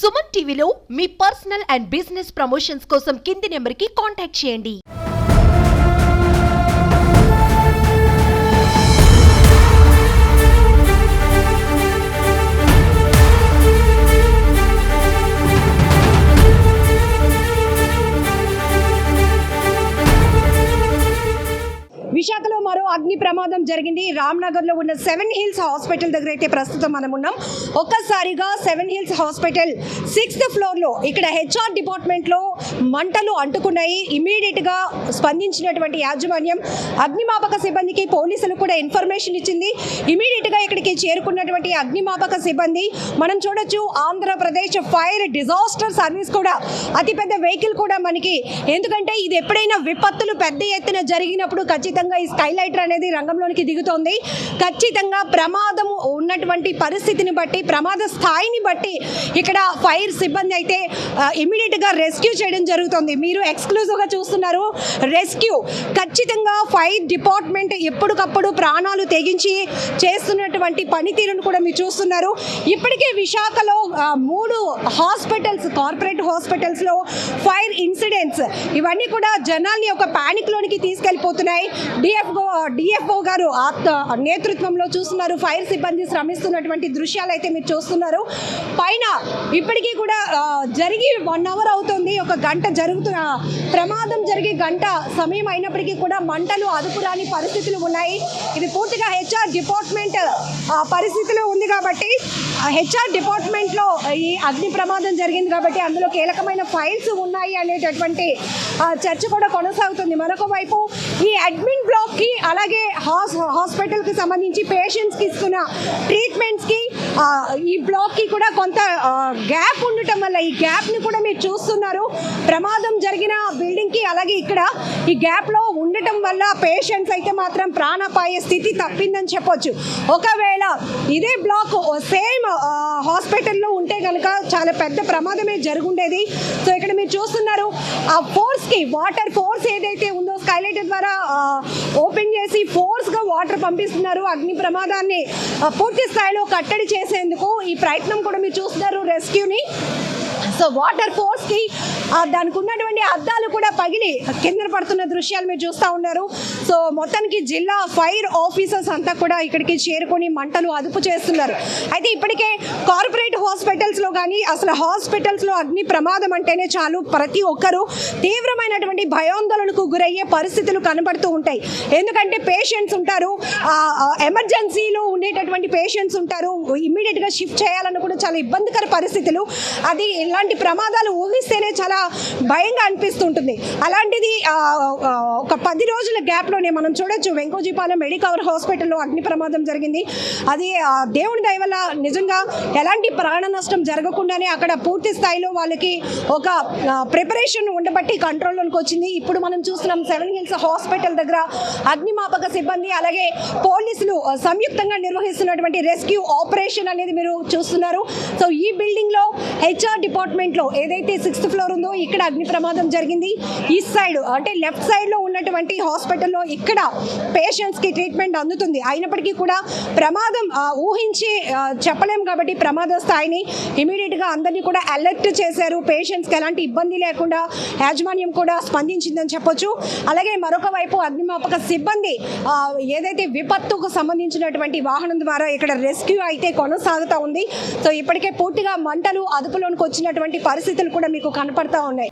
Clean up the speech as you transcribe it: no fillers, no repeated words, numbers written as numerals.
సుమన్ టీవీలో మీ personal and business promotions కోసం కింది నెంబర్కి కాంటాక్ట్ చేయండి. విశాఖలో మరో అగ్ని ప్రమాదం జరిగింది. రామ్నగర్లో ఉన్న 7 హిల్స్ హాస్పిటల్ దగ్గర అయితే ప్రస్తుతం మనం ఉన్నాం. ఒక్కసారిగా 7 హిల్స్ హాస్పిటల్ 6th ఫ్లోర్లో ఇక్కడ HR డిపార్ట్మెంట్లో మంటలు అంటుకున్నాయి. ఇమీడియట్గా స్పందించినటువంటి యాజమాన్యం అగ్నిమాపక సిబ్బందికి పోలీసులు కూడా ఇన్ఫర్మేషన్ ఇచ్చింది. ఇమీడియట్గా ఇక్కడికి చేరుకున్నటువంటి అగ్నిమాపక సిబ్బంది మనం చూడొచ్చు. ఆంధ్రప్రదేశ్ ఫైర్ డిజాస్టర్ సర్వీస్ కూడా అతిపెద్ద వెహికల్ కూడా మనకి, ఎందుకంటే ఇది ఎప్పుడైనా విపత్తులు పెద్ద ఎత్తున జరిగినప్పుడు ఖచ్చితంగా ఈ స్కైలైటర్ అనేది రంగంలోనికి దిగుతోంది. ఖచ్చితంగా ప్రమాదం ఉన్నటువంటి పరిస్థితిని బట్టి, ప్రమాద స్థాయిని బట్టి ఇక్కడ ఫైర్ సిబ్బంది అయితే ఇమీడియట్గా రెస్క్యూ చేయడం జరుగుతుంది. మీరు ఎక్స్క్లూజివ్గా చూస్తున్నారు రెస్క్యూ. ఖచ్చితంగా ఫైర్ డిపార్ట్మెంట్ ఎప్పటికప్పుడు ప్రాణాలు తెగించి చేస్తున్నటువంటి పనితీరును కూడా మీరు చూస్తున్నారు. ఇప్పటికే విశాఖలో 3 హాస్పిటల్స్, కార్పొరేట్ హాస్పిటల్స్లో ఫైర్ ఇన్సిడెంట్స్ ఇవన్నీ కూడా జనాల్ని ఒక ప్యానిక్లోనికి తీసుకెళ్ళిపోతున్నాయి. డిఎఫ్ఓ గారు నేతృత్వంలో చూస్తున్నారు. ఫైర్ సిబ్బంది శ్రమిస్తున్నటువంటి దృశ్యాలు అయితే మీరు చూస్తున్నారు. పైన ఇప్పటికీ కూడా జరిగి 1 అవర్ అవుతుంది. ఒక గంట జరుగుతున్న ప్రమాదం జరిగి గంట సమయం అయినప్పటికీ కూడా మంటలు అదుపురాని పరిస్థితులు ఉన్నాయి. ఇది పూర్తిగా HR డిపార్ట్మెంట్ పరిస్థితిలో ఉంది కాబట్టి, HR డిపార్ట్మెంట్లో ఈ అగ్ని ప్రమాదం జరిగింది కాబట్టి అందులో కీలకమైన ఫైల్స్ ఉన్నాయి అనేటటువంటి చర్చ కూడా కొనసాగుతుంది. మరొక వైపు ఈ అడ్మిన్ బ్లాక్కి అలాగే హాస్పిటల్కి సంబంధించి పేషెంట్స్కి ఇస్తున్న ట్రీట్మెంట్స్కి ఈ బ్లాక్కి కూడా కొంత గ్యాప్ ఉండటం వల్ల, ఈ గ్యాప్ని కూడా మీరు చూస్తున్నారు. ప్రమాదం జరిగిన బిల్డింగ్కి అలాగే ఇక్కడ ఈ గ్యాప్లో ఉండటం వల్ల పేషెంట్స్ అయితే మాత్రం ప్రాణాపాయ స్థితి తప్పిందని చెప్పొచ్చు. ఒకవేళ ఇదే బ్లాక్ సేమ్ హాస్పిటల్లో ఉంటే కనుక చాలా పెద్ద ప్రమాదమే జరుగుండేది. సో ఇక్కడ మీరు చూస్తున్నారు ఆ ఫోర్స్కి, వాటర్ ఫోర్స్ ఏదైతే ఉందో స్కైలైటర్ ద్వారా ఓపెన్ చేసి ఫోర్స్గా వాటర్ పంపిస్తున్నారు. అగ్ని ప్రమాదాన్ని పూర్తి స్థాయిలో కట్టడి చేసేందుకు ఈ ప్రయత్నం కూడా మీరు చూస్తున్నారు రెస్క్యూని. సో వాటర్ ఫోర్స్కి దానికి ఉన్నటువంటి అద్దాలు కూడా పగిలి కింద పడుతున్న దృశ్యాలు మీరు చూస్తూ ఉన్నారు. సో మొత్తానికి జిల్లా ఫైర్ ఆఫీసర్స్ అంతా కూడా ఇక్కడికి చేరుకొని మంటలు అదుపు చేస్తున్నారు. అయితే ఇప్పటికే కార్పొరేట్ హాస్పిటల్స్లో కానీ, అసలు హాస్పిటల్స్లో అగ్ని ప్రమాదం అంటేనే చాలు ప్రతి ఒక్కరూ తీవ్రమైనటువంటి భయాందోళనకు గురయ్యే పరిస్థితులు కనబడుతూ ఉంటాయి. ఎందుకంటే పేషెంట్స్ ఉంటారు, ఎమర్జెన్సీలో ఉండేటటువంటి పేషెంట్స్ ఉంటారు, ఇమ్మీడియట్గా షిఫ్ట్ చేయాలని కూడా చాలా ఇబ్బందికర పరిస్థితులు. అది ఇలాంటి ప్రమాదాలు ఊహిస్తేనే చాలా భయంగా అనిపిస్తుంటుంది. అలాంటిది ఒక 10 రోజుల గ్యాప్లోనే మనం చూడొచ్చు వెంకోజీపాలెం మెడికవర్ హాస్పిటల్లో అగ్ని ప్రమాదం జరిగింది. అది దేవుని దయ వల్ల నిజంగా ఎలాంటి ప్రాణ నష్టం జరగకుండానే అక్కడ పూర్తి స్థాయిలో వాళ్ళకి ఒక ప్రిపరేషన్ ఉండబట్టి కంట్రోల్లోకి వచ్చింది. ఇప్పుడు మనం చూస్తున్నాం 7 హిల్స్ హాస్పిటల్ దగ్గర అగ్నిమాపక సిబ్బంది అలాగే పోలీసులు సంయుక్తంగా నిర్వహిస్తున్నటువంటి రెస్క్యూ ఆపరేషన్ అనేది మీరు చూస్తున్నారు. సో ఈ బిల్డింగ్లో HR డిపార్ట్మెంట్లో ఏదైతే 6th ఫ్లోర్ ఉందో ఇక్కడ అగ్ని ప్రమాదం జరిగింది. ఈస్ట్ సైడ్ అంటే లెఫ్ట్ సైడ్లో ఉన్నటువంటి హాస్పిటల్లో ఇక్కడ పేషెంట్స్కి ట్రీట్మెంట్ అందుతుంది. అయినప్పటికీ కూడా ప్రమాదం ఊహించి చెప్పలేం కాబట్టి ప్రమాద స్థాయిని ఇమీడియట్గా అందరినీ కూడా అలర్ట్ చేశారు. పేషెంట్స్కి ఎలాంటి ఇబ్బంది లేకుండా యాజమాన్యం కూడా స్పందించిందని చెప్పొచ్చు. అలాగే మరొక వైపు అగ్నిమాపక సిబ్బంది ఏదైతే విపత్తుకు సంబంధించినటువంటి వాహనం ద్వారా ఇక్కడ రెస్క్యూ అయితే కొనసాగుతూ ఉంది. సో ఇప్పటికే పూర్తిగా మంటలు అదుపులోనికి వచ్చినటువంటి పరిస్థితులు కూడా మీకు కనపడతా ఉన్నాయి.